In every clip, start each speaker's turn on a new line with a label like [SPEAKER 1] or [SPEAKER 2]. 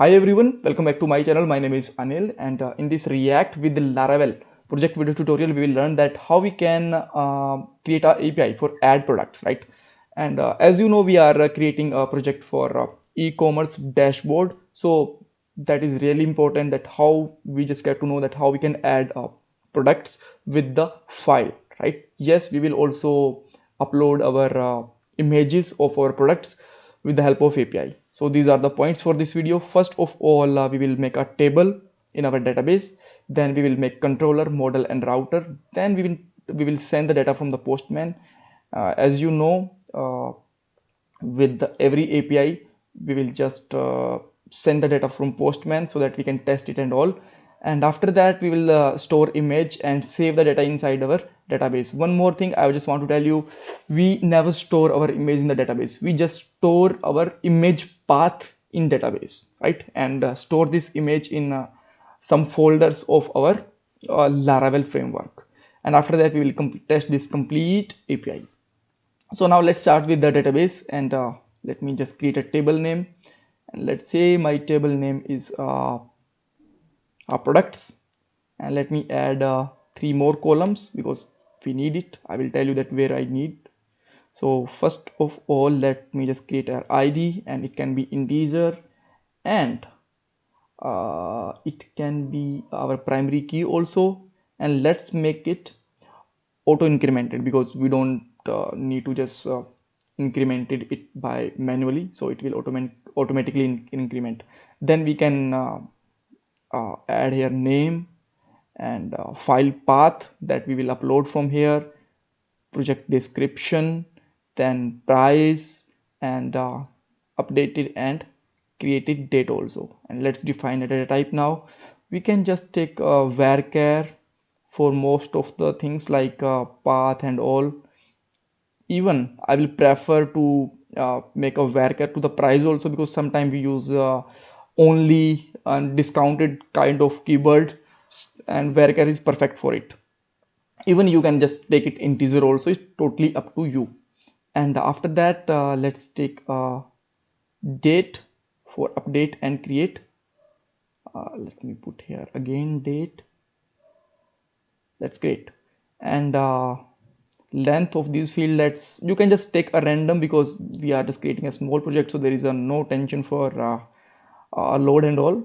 [SPEAKER 1] Hi everyone, welcome back to my channel. My name is Anil, and in this React with Laravel project video tutorial, we will learn that how we can create a API for ad products, right? And as you know, we are creating a project for e-commerce dashboard. So that is really important, that how we just get to know that how we can add products with the file, right? Yes, we will also upload our images of our products with the help of API. So these are the points for this video. First of all, we will make a table in our database. Then we will make controller, model, and router. Then we will send the data from the Postman. As you know, with every API, we will just send the data from Postman so that we can test it and all. And after that, we will store image and save the data inside our database. One more thing I just want to tell you, we never store our image in the database. We just store our image path in database, right? And store this image in some folders of our Laravel framework. And after that, we will test this complete API. So now let's start with the database, and let me just create a table name, and let's say my table name is products, and let me add three more columns because we need it. I will tell you that where I need. So first of all, let me just create an ID, and it can be integer, and it can be our primary key also, and let's make it auto incremented because we don't need to just increment it by manually, so it will automatically increment. Then we can add here name and file path that we will upload from here, project description, then price, and updated and created date also. And let's define a data type. Now we can just take varchar for most of the things like path and all. Even I will prefer to make a varchar to the price also, because sometimes we use only discounted kind of keyword, and varchar is perfect for it. Even you can just take it integer also, it's totally up to you. And after that, let's take date for update and create. Let me put here again date. That's great. And length of this field, you can just take a random, because we are just creating a small project, so there is no tension for load and all.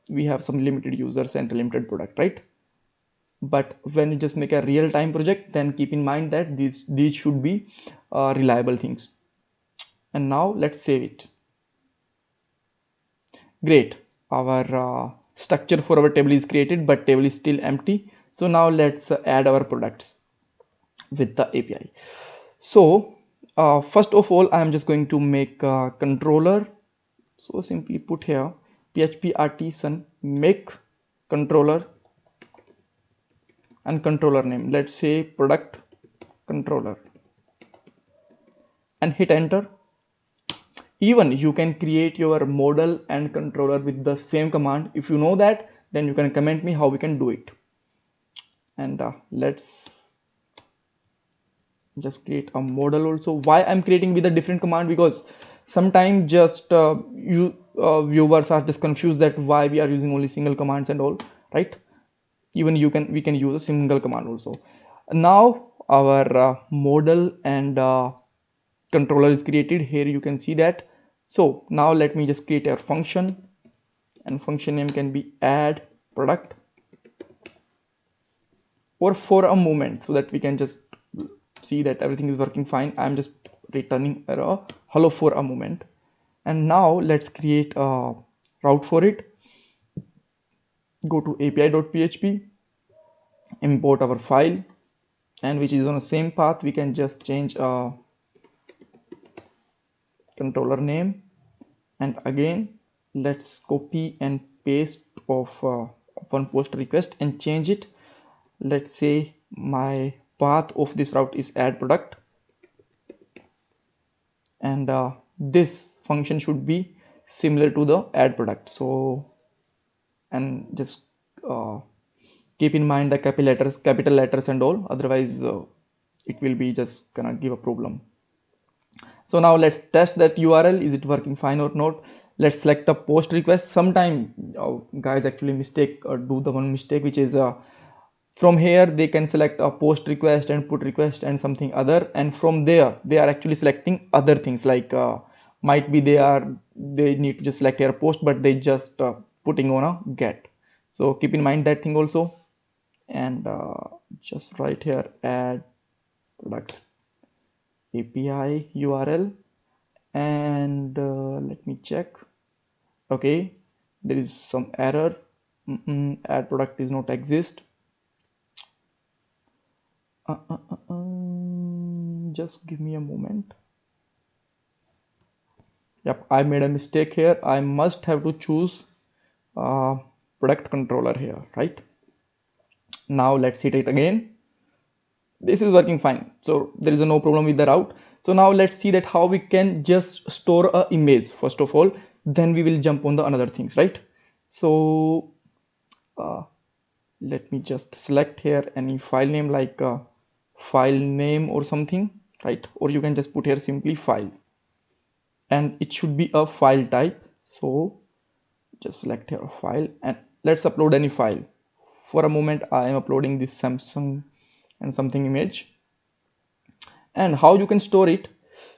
[SPEAKER 1] We have some limited users and limited product, right? But when you just make a real-time project, then keep in mind that these should be reliable things. And now let's save it. Great, our structure for our table is created, but table is still empty. So now let's add our products with the API. So first of all, I am just going to make a controller. So simply put here php artisan make controller and controller name, let's say product controller, and hit enter. Even you can create your model and controller with the same command. If you know that, then you can comment me how we can do it. And let's just create a model also. Why I'm creating with a different command? Because sometimes just viewers are just confused that why we are using only single commands and all, right? Even we can use a single command also. Now our model and controller is created. Here you can see that. So now let me just create a function, and function name can be add product, or for a moment, so that we can just see that everything is working fine. I'm just returning error hello for a moment. And now let's create a route for it. Go to api.php, import our file, and which is on the same path. We can just change controller name, and again let's copy and paste of one post request and change it. Let's say my path of this route is add product, and this function should be similar to the add product. So, and just keep in mind the capital letters and all, otherwise it will be just gonna give a problem. So now let's test that URL, is it working fine or not. let's select a post request. Sometime guys actually do the one mistake, which is from here they can select a post request and put request and something other, and from there they are actually selecting other things, like might be they need to just select here post, but they just putting on a get. So keep in mind that thing also. And just write here add product API URL, and let me check. Okay, there is some error. Add product is not exist. Just give me a moment. Yep, I made a mistake here. I must have to choose product controller here, right? Now let's hit it again. This is working fine, so there is no problem with the route. So now let's see that how we can just store a image first of all, then we will jump on the another things, right? So uh, let me just select here any file name, like file name or something, right? Or you can just put here simply file, and it should be a file type. So just select here a file, and let's upload any file. For a moment I am uploading this Samsung and something image. And how you can store it,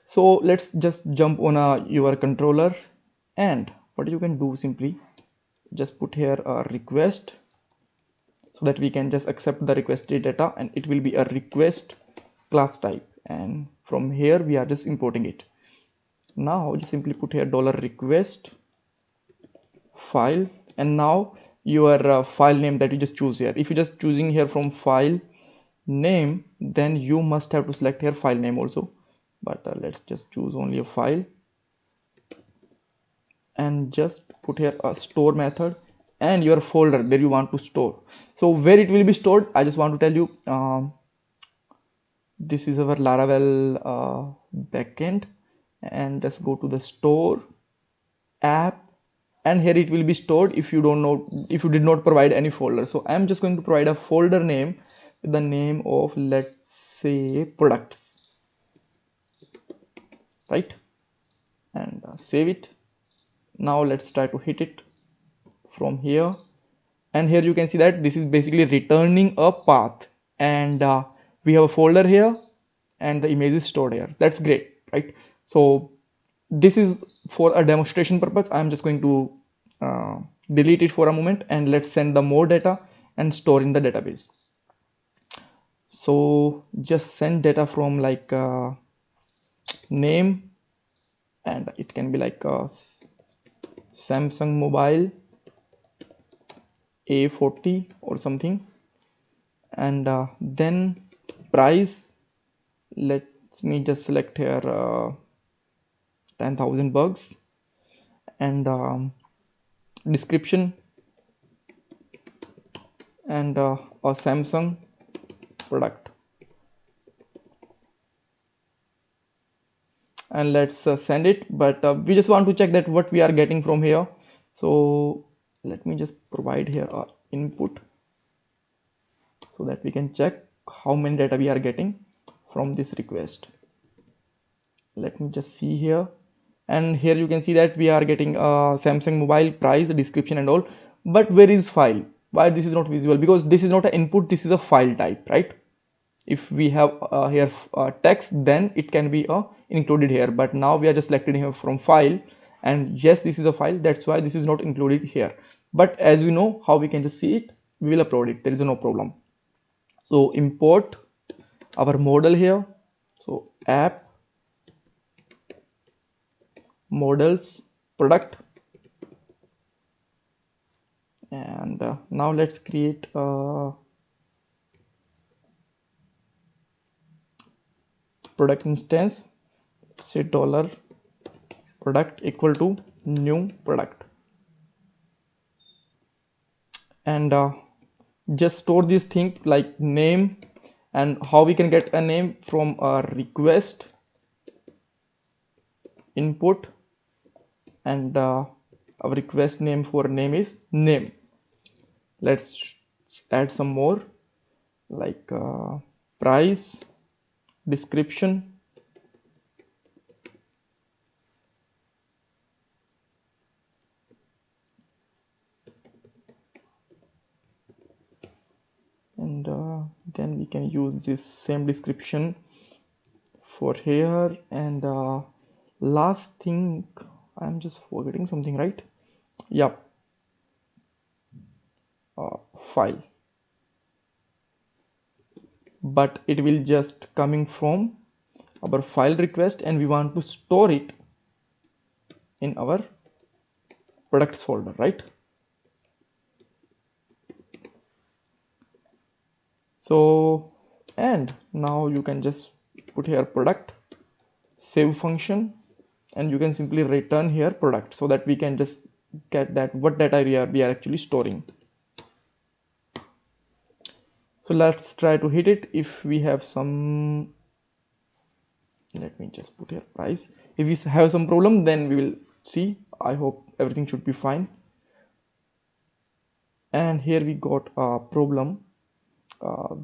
[SPEAKER 1] so let's just jump on your controller, and what you can do, simply just put here a request, so that we can just accept the requested data, and it will be a request class type, and from here we are just importing it. Now just simply put here $request file, and now your file name that you just choose here. If you just choosing here from file name, then you must have to select here file name also, but let's just choose only a file, and just put here a store method and your folder where you want to store. So where it will be stored, I just want to tell you, this is our Laravel backend, and just go to the store app, and here it will be stored. If you don't know, if you did not provide any folder, so I'm just going to provide a folder name with the name of, let's say, products, right? And save it. Now let's try to hit it from here, and here you can see that this is basically returning a path, and we have a folder here and the image is stored here. That's great, right? So this is for a demonstration purpose. I'm just going to delete it for a moment, and let's send the more data and store in the database. So just send data from like name, and it can be like Samsung mobile A40 or something, and then price, let me just select here 10,000 bucks, and description, and a Samsung product, and let's send it. But we just want to check that what we are getting from here, so let me just provide here our input, so that we can check how many data we are getting from this request. Let me just see here, and here you can see that we are getting Samsung mobile, price, description and all, but where is file? Why this is not visible? Because this is not an input, this is a file type, right? If we have here text, then it can be included here, but now we are just selected here from file, and yes, this is a file, that's why this is not included here. But as we know how we can just see it, we will upload it, there is no problem. So import our model here, so app models product, and now let's create a product instance, say $product equal to new product, and just store this thing like name, and how we can get a name from a request input, and our request name for name is name. Let's add some more, like price, description, then we can use this same description for here. And last thing, I'm just forgetting something, right? Yep. File, but it will just coming from our file request, and we want to store it in our products folder, right? So, and now you can just put here product save function, and you can simply return here product, so that we can just get that what data we are actually storing. So let's try to hit it. If we have some, let me just put here price. If we have some problem, then we will see. I hope everything should be fine. And here we got a problem.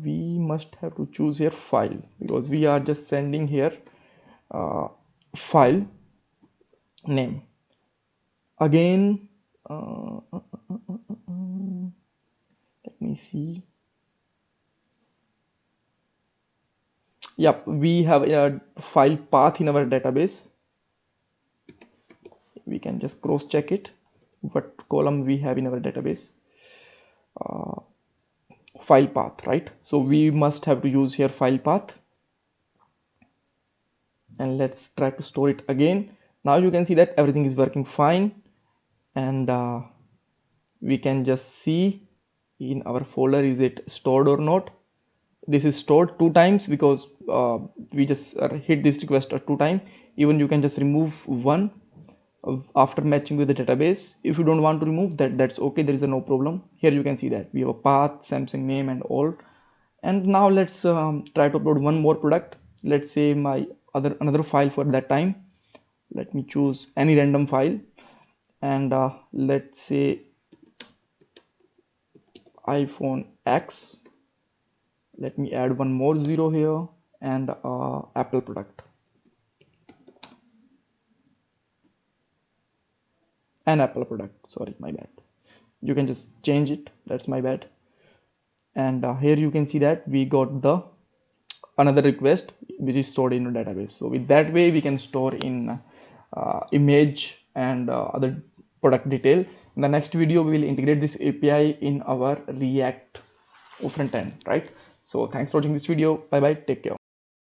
[SPEAKER 1] We must have to choose here file, because we are just sending here file name again. Let me see. Yep, we have a file path in our database. We can just cross check it, what column we have in our database. File path, right? So we must have to use here file path, and let's try to store it again. Now you can see that everything is working fine, and we can just see in our folder, is it stored or not. This is stored 2 times because we just hit this request 2 times. Even you can just remove one after matching with the database. If you don't want to remove that, that's okay, there is no problem. Here you can see that we have a path, Samsung name and all. And now let's try to upload one more product. Let's say my another file for that time. Let me choose any random file, and let's say iPhone X. Let me add one more 0 here, and Apple product, an Apple product, sorry, my bad. You can just change it, that's my bad. And here you can see that we got the another request which is stored in a database. So with that way we can store in image and other product detail. In the next video we will integrate this API in our React front end, right? So thanks for watching this video. Bye bye, take care.